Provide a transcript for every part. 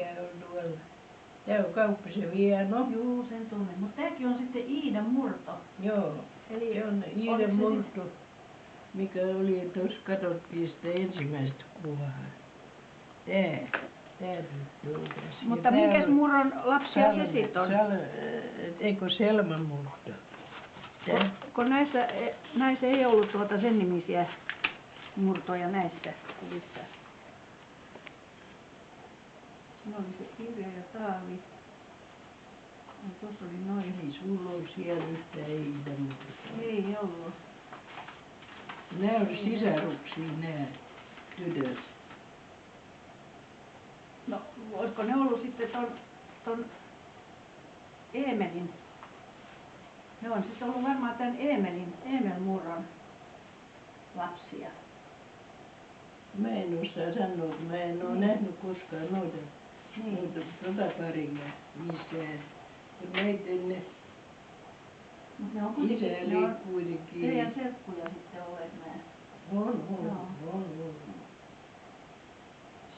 mikä on tuolla. Tää on Kauppisen Vieno. Juu, sen tunnen. Mutta tääkin on sitten Iidan murto. Joo, Eli se on oliko Iidan se murto, mikä oli, tuossa katsottiin sitä ensimmäistä kuvaa. Tää tyttö on tässä. Mutta Ja tää minkäs on murron lapsia se sitten on? Eikö Selman murto? Kun näissä ei ollut sen nimisiä murtoja näissä kuvissa. Siinä oli se Kirja ja Taavi. Ja tuossa oli noin. Ei sulla ole siellä yhtään Iidan murtoa. Ei ollut. Nämä on sisaruksia nämä tytöt. No, olisiko ne ollut sitten ton Eemelin? Ne on sitten ollut varmaan tämän Eemel Murron lapsia. Mä en osaa sanoa, kun mä en ole nähnyt koskaan noita paria missään. Kun näitä ne Mut ne on isä kuitenkin, ne oli on kuitenkin. teidän serkkuja sitten olleet nämä. On.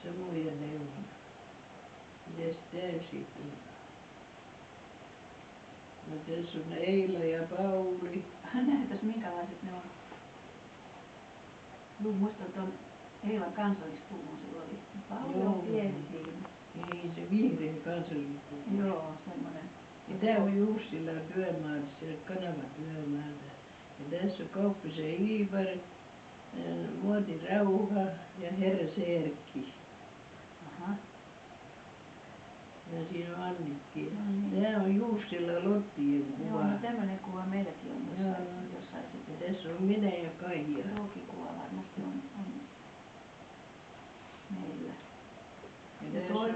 Samoja ne on. Mitäs tää sitten on? No tässä on Eila ja Pauli. Näytäs minkälaiset ne on. Juu, muistan ton Eilan kansallispuvun sillä oli. Pauli on pieni siinä. Niin, se vihreä kansallispuku. Joo, semmoinen. Ja tää on Jussilan työmaalta, siellä Kanava-työmaalta. Ja tässä on Kauppisen Iivar, Muoti Rauha ja Herra Serkki. Aha. Ja siinä on Annikki. No niin. Tää on Jussila Lottien kuva. Joo, no tämmönen kuva meilläkin on Joo. jossain Ja sitten. tässä on minä ja Kaija. Tuokin kuva varmasti on meillä. Ja Ja tässä toi on